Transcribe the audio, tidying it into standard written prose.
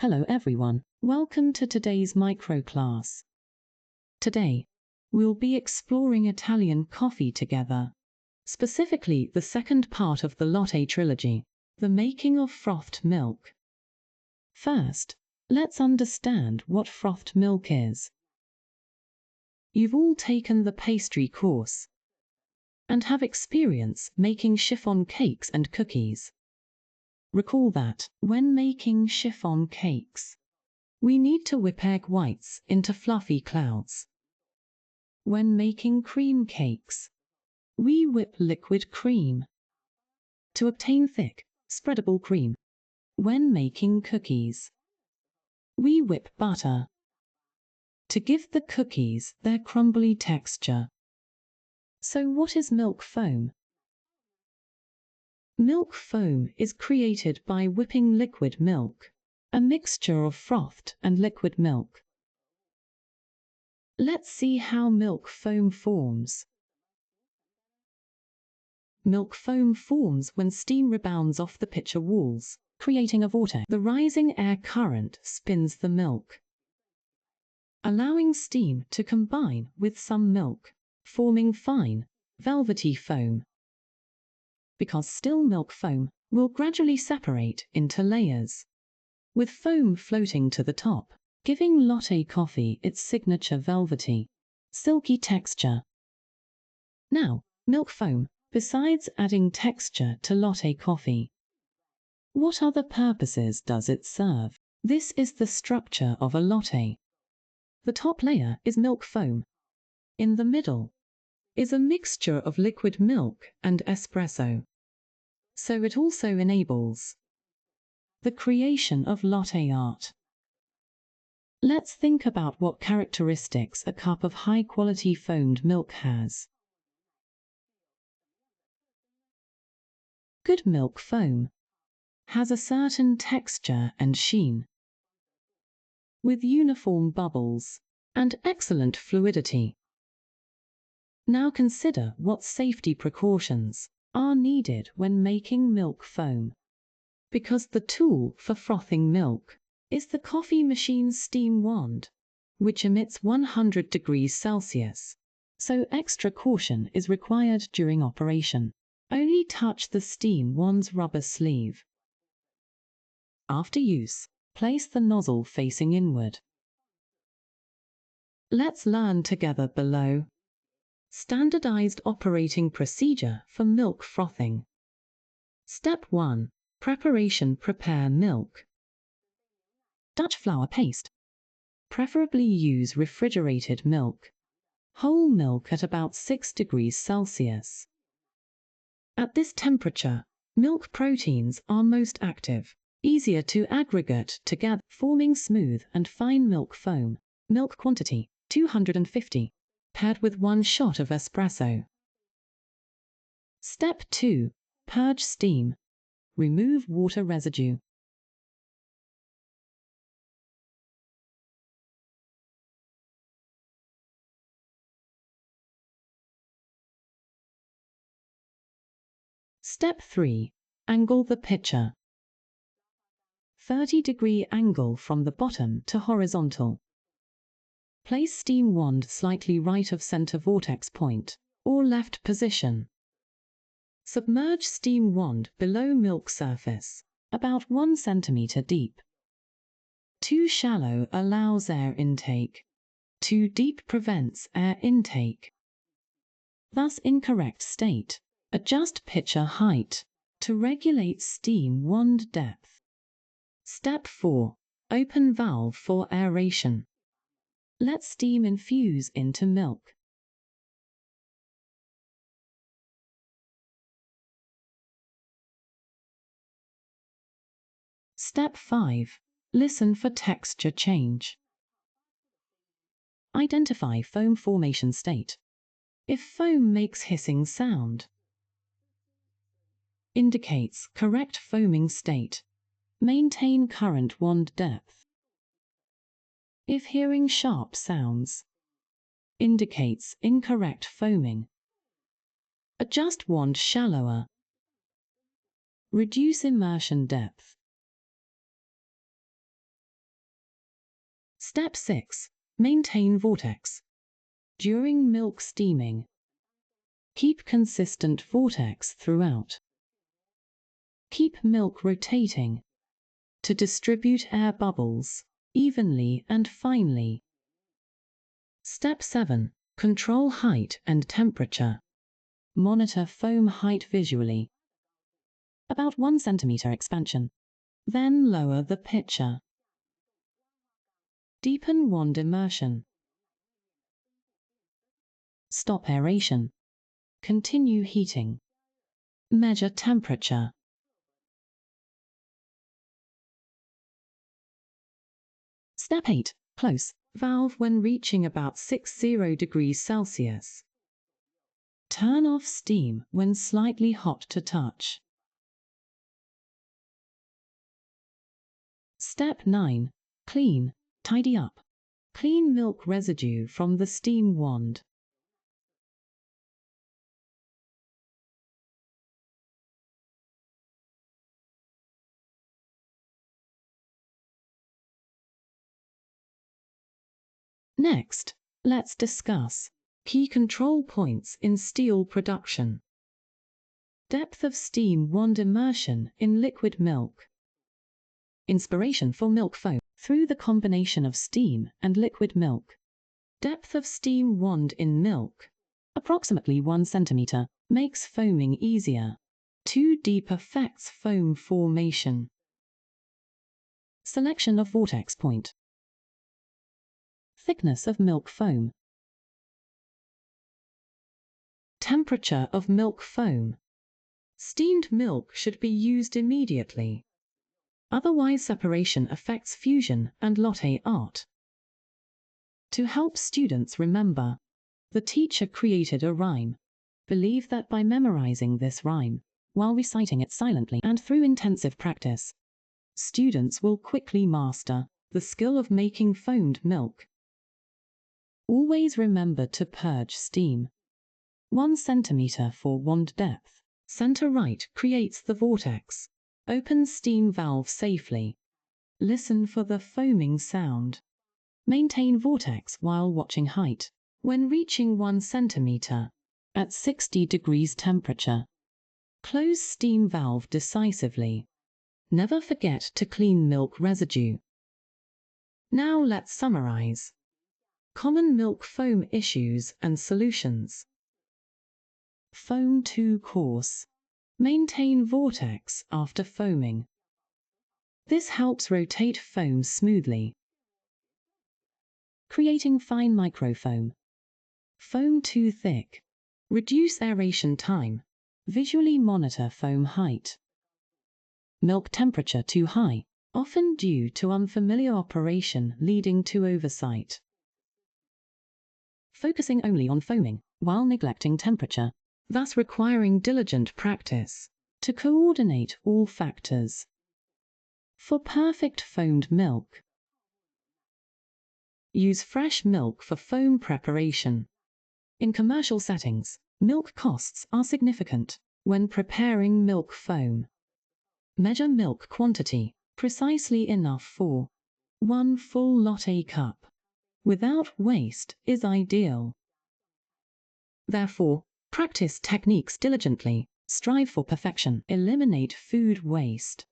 Hello everyone, welcome to today's micro class. Today, we'll be exploring Italian coffee together. Specifically, the second part of the latte trilogy, the making of frothed milk. First, let's understand what frothed milk is. You've all taken the pastry course and have experience making chiffon cakes and cookies. Recall that, when making chiffon cakes, we need to whip egg whites into fluffy clouds. When making cream cakes, we whip liquid cream to obtain thick, spreadable cream. When making cookies, we whip butter to give the cookies their crumbly texture. So what is milk foam? Milk foam is created by whipping liquid milk, a mixture of frothed and liquid milk. Let's see how milk foam forms. Milk foam forms when steam rebounds off the pitcher walls, creating a vortex. The rising air current spins the milk, allowing steam to combine with some milk, forming fine, velvety foam. Because still milk foam will gradually separate into layers, with foam floating to the top, giving latte coffee its signature velvety, silky texture. Now, milk foam, besides adding texture to latte coffee, what other purposes does it serve? This is the structure of a latte. The top layer is milk foam. In the middle is a mixture of liquid milk and espresso. So it also enables the creation of latte art. Let's think about what characteristics a cup of high-quality foamed milk has. Good milk foam has a certain texture and sheen, with uniform bubbles and excellent fluidity. Now consider what safety precautions are needed when making milk foam. Because the tool for frothing milk is the coffee machine's steam wand, which emits 100 degrees Celsius, so extra caution is required during operation. Only touch the steam wand's rubber sleeve. After use, place the nozzle facing inward. Let's learn together below. Standardized operating procedure for milk frothing. Step 1. Preparation. Prepare milk. Dutch flour paste. Preferably use refrigerated milk. Whole milk at about 6 degrees Celsius. At this temperature, milk proteins are most active, easier to aggregate together, forming smooth and fine milk foam. Milk quantity, 250, paired with 1 shot of espresso. Step 2. Purge steam. Remove water residue. Step 3. Angle the pitcher. 30-degree angle from the bottom to horizontal. Place steam wand slightly right of center vortex point, or left position. Submerge steam wand below milk surface, about 1 centimeter deep. Too shallow allows air intake. Too deep prevents air intake. Thus incorrect state. Adjust pitcher height to regulate steam wand depth. Step 4. Open valve for aeration. Let steam infuse into milk. Step 5. Listen for texture change. Identify foam formation state. If foam makes hissing sound, indicates correct foaming state. Maintain current wand depth. If hearing sharp sounds, indicates incorrect foaming. Adjust wand shallower. Reduce immersion depth. Step 6. Maintain vortex. During milk steaming, keep consistent vortex throughout. Keep milk rotating to distribute air bubbles evenly and finely. Step 7. Control height and temperature. Monitor foam height visually. About 1 cm expansion. Then lower the pitcher. Deepen wand immersion. Stop aeration. Continue heating. Measure temperature. Step 8. Close valve when reaching about 60 degrees Celsius. Turn off steam when slightly hot to touch. Step 9. Clean, tidy up. Clean milk residue from the steam wand. Next, let's discuss key control points in steel production. Depth of steam wand immersion in liquid milk. Inspiration for milk foam through the combination of steam and liquid milk. Depth of steam wand in milk, approximately 1 cm, makes foaming easier. Too deep affects foam formation. Selection of vortex point. Thickness of milk foam. Temperature of milk foam. Steamed milk should be used immediately. Otherwise, separation affects fusion and latte art. To help students remember, the teacher created a rhyme. Believe that by memorizing this rhyme, while reciting it silently and through intensive practice, students will quickly master the skill of making foamed milk. Always remember to purge steam. 1 cm for wand depth. Center right creates the vortex. Open steam valve safely. Listen for the foaming sound. Maintain vortex while watching height. When reaching 1 cm at 60 degrees temperature, close steam valve decisively. Never forget to clean milk residue. Now let's summarize. Common milk foam issues and solutions. Foam too coarse. Maintain vortex after foaming. This helps rotate foam smoothly. Creating fine microfoam. Foam too thick. Reduce aeration time. Visually monitor foam height. Milk temperature too high, often due to unfamiliar operation leading to oversight. Focusing only on foaming while neglecting temperature, thus requiring diligent practice to coordinate all factors. For perfect foamed milk, use fresh milk for foam preparation. In commercial settings, milk costs are significant when preparing milk foam. Measure milk quantity, precisely enough for 1 full latte cup. Without waste is ideal. Therefore, practice techniques diligently, strive for perfection, eliminate food waste.